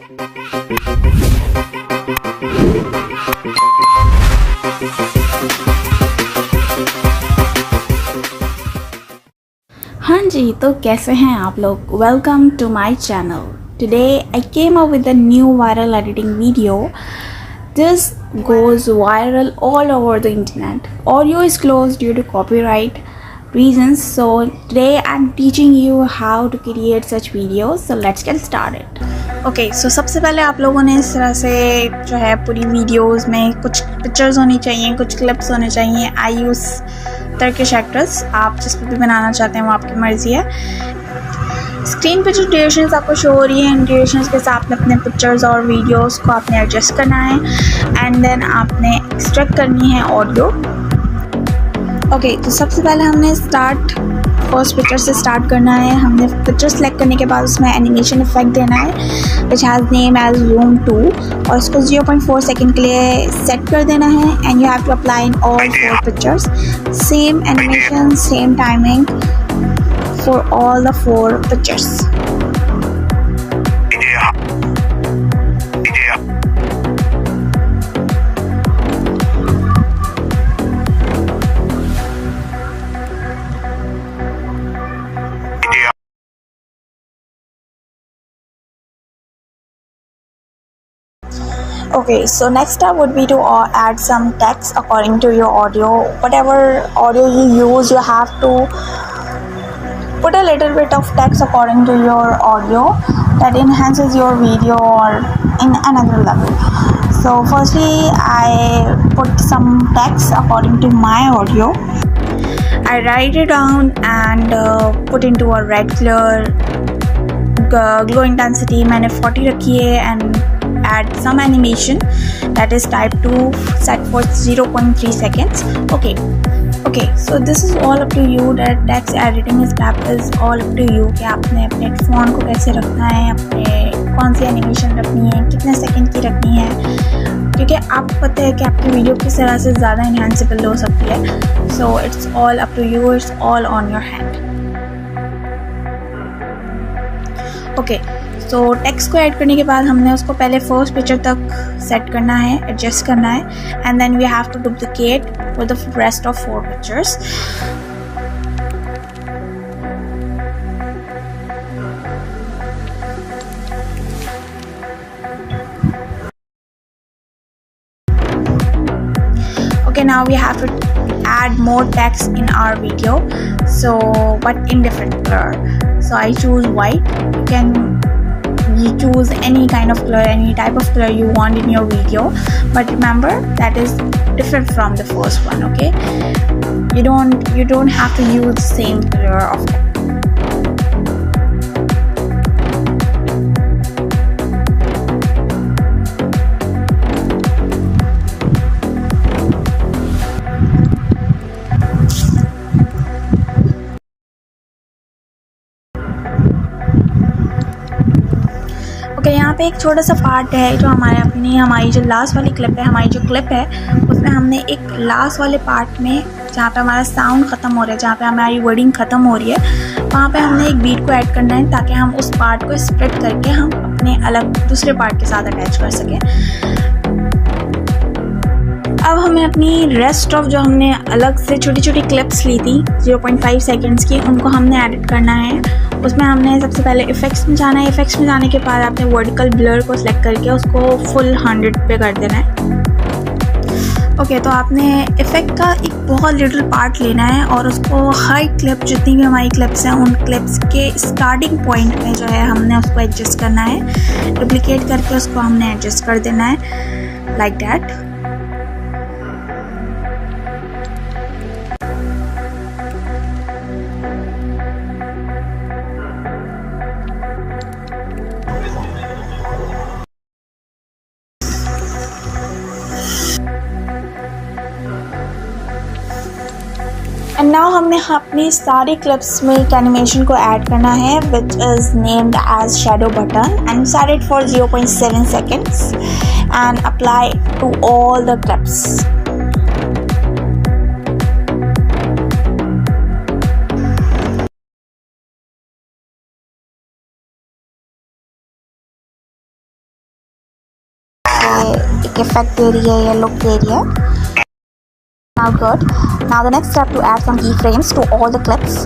हाँ जी, तो कैसे हैं आप लोग? Welcome to my channel. Today I came up with a new viral editing video. This goes viral all over the internet. Audio is closed due to copyright reasons. So today I'm teaching you how to create such videos. So let's get started. Okay, so सबसे पहले आप लोगों ने इस तरह से जो है पूरी वीडियोस में कुछ पिक्चर्स होनी चाहिए, कुछ क्लिप्स होने चाहिए. आई यूज़ टर्किश एक्ट्रेस. आप जिस पर भी बनाना चाहते हैं वो आपकी मर्ज़ी है. स्क्रीन पे जो ड्यूरेशंस आपको शो हो रही है, इन ड्यूरेशंस के साथ में अपने पिक्चर्स और वीडियोस को आपने एडजस्ट करना है एंड देन आपने एक्सट्रैक्ट करनी है ऑडियो. ओके, तो सबसे पहले हमने फर्स्ट पिक्चर से स्टार्ट करना है. हमने पिक्चर सेलेक्ट करने के बाद उसमें एनिमेशन इफेक्ट देना है which has name as zoom 2 और उसको 0.4 सेकेंड के लिए सेट कर देना है. And you have to apply in all 4 pictures. Same animation, same timing for all the 4 pictures. Okay, so next step would be to add some text according to your audio. Whatever audio you use, you have to put a little bit of text according to your audio that enhances your video or in another level. So firstly I put some text according to my audio. I write it down and put into a red color. Glow intensity मैंने 40 रखी है and add some animation that is type 2 set for 0.3 seconds. Okay, so this is all up to you. That text editing step is all up to you कि आपने अपने phone को कैसे रखना है, अपने कौन सी एनिमेशन रखनी है, कितने सेकंड की रखनी है, क्योंकि आपको पता है कि आपकी वीडियो किस तरह से ज़्यादा इन्हांसेबल हो सकती है. So it's all up to you, it's all on your hand. Okay, तो टेक्स्ट को ऐड करने के बाद हमने उसको पहले फर्स्ट पिक्चर तक सेट करना है, एडजस्ट करना है and then we have to duplicate with the rest of 4 pictures. Okay, now we have to add more text in our video, so but in different color. So I choose white. You choose any kind of color, any type of color you want in your video, but remember that is different from the first one. Okay, you don't have to use the same color of it. Okay, यहाँ पे एक छोटा सा part है जो हमारी जो last वाली क्लिप है, हमारी जो क्लिप है उसमें हमने एक लास्ट वाले पार्ट में जहाँ पे हमारा साउंड ख़त्म हो रहा है, जहाँ पे हमारी वर्डिंग ख़त्म हो रही है, वहाँ पे हमने एक बीट को ऐड करना है ताकि हम उस पार्ट को स्प्लिट करके हम अपने अलग दूसरे पार्ट के साथ अटैच कर सकें. अब हमें अपनी रेस्ट ऑफ जो हमने अलग से छोटी छोटी क्लिप्स ली थी 0.5 सेकेंड्स की, उनको हमने एडिट करना है. उसमें हमने सबसे पहले इफ़ेक्ट्स में जाना है. इफ़ेक्ट्स में जाने के बाद आपने वर्टिकल ब्लर को सिलेक्ट करके उसको फुल 100 पे कर देना है. ओके, तो आपने इफ़ेक्ट का एक बहुत लिटिल पार्ट लेना है और उसको हर क्लिप, जितनी भी हमारी क्लिप्स हैं उन क्लिप्स के स्टार्टिंग पॉइंट में जो है हमने उसको एडजस्ट करना है. डुप्लीकेट करके उसको हमने एडजस्ट कर देना है लाइक दैट. एंड नाउ हमने अपनी सारी क्लिप्स में एक एनिमेशन को ऐड करना है which is named as shadow button and set it for 0.7 seconds and apply to all the clips. के एक इफेक्ट दे रही है, ये लुक दे रही है। Now good. Now the next step to add some keyframes to all the clips.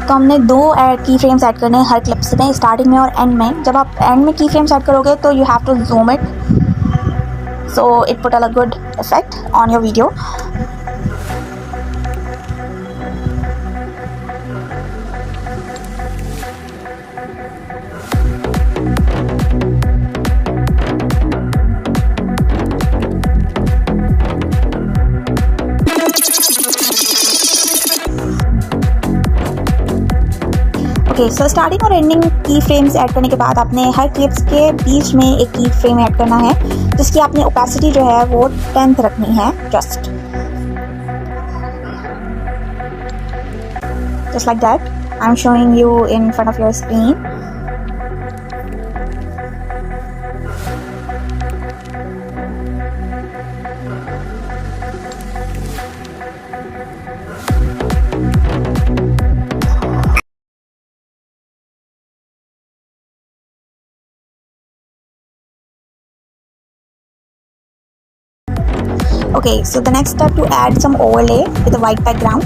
तो हमने दो की फ्रेम्स ऐड करने हैं हर क्लिप्स में, स्टार्टिंग में और एंड में। जब आप एंड में की फ्रेम्स ऐड करोगे तो you have to zoom it, so it put a good effect on your video. Okay, so starting और एंडिंग की फ्रेम्स ऐड करने के बाद आपने हर क्लिप्स के बीच में एक की फ्रेम ऐड करना है, जिसकी आपने ओपेसिटी जो है वो 10th रखनी है, just like that. I am showing you in front of your screen. Okay, so the next step to add some overlay with white background.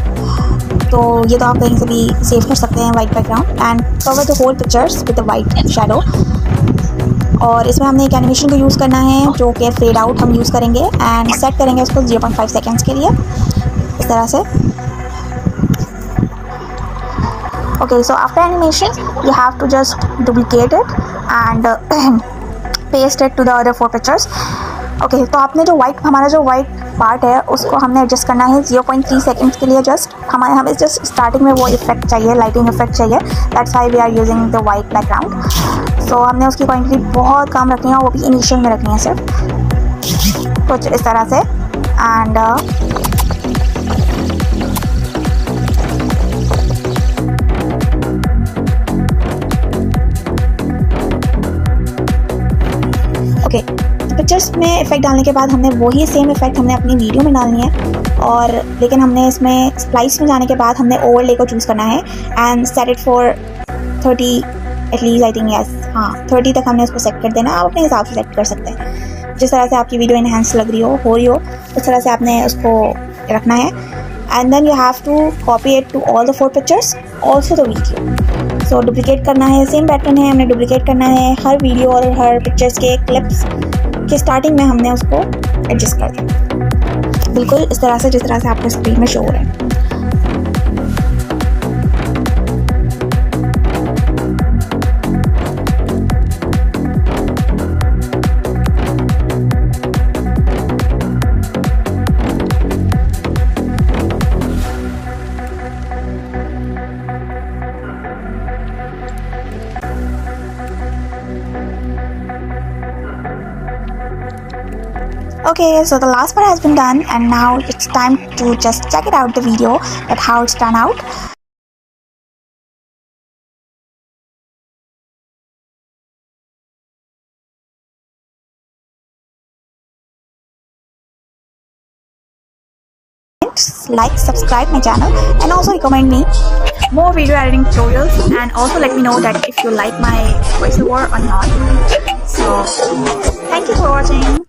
तो ये तो आप कहीं से भी सेव कर सकते हैं white background, and cover the whole pictures with the white shadow. और इसमें हमने एक एनिमेशन को यूज़ करना है जो कि फेड आउट हम यूज़ करेंगे, एंड सेट करेंगे उसको 0.5 सेकेंड्स के लिए, इस तरह से। Okay, so after animation you have to just duplicate it and paste it to the other 4 pictures. Okay, तो आपने जो हमारा जो वाइट पार्ट है उसको हमने एडजस्ट करना है 0.3 सेकेंड्स के लिए। जस्ट हमें जस्ट स्टार्टिंग में वो इफेक्ट चाहिए, लाइटिंग इफेक्ट चाहिए, that's why we are using the white background. So हमने उसकी क्वांटिटी बहुत कम रखनी है, वो भी इनिशियल में रखनी है सिर्फ कुछ इस तरह से। एंड ओके, पिक्चर्स में इफेक्ट डालने के बाद हमने वही सेम इफेक्ट हमने अपनी वीडियो में डालनी है, और लेकिन हमने इसमें स्प्लाइस में जाने के बाद हमने ओवरले को चूज़ करना है and set it for 30 at least, I think yes, हाँ 30 तक हमने उसको सेट कर देना। आप अपने हिसाब से सेट कर सकते हैं, जिस तरह से आपकी वीडियो इनहेंस लग रही हो रही हो उस तरह से आपने उसको रखना है। And then you have to copy it to all the 4 pictures, also the video. So duplicate करना है, सेम पैटर्न है, हमने डुप्लीकेट करना है हर वीडियो और हर पिक्चर्स के क्लिप्स के स्टार्टिंग में हमने उसको एडजस्ट कर दिया, बिल्कुल इस तरह से जिस तरह से आपको स्क्रीन में शो हो रहा है। Okay, so the last part has been done, and now it's time to just check it out the video that how it's turned out. Like, subscribe my channel, and also recommend me more video editing tutorials, and also let me know that if you like my voiceover or not. So thank you for watching.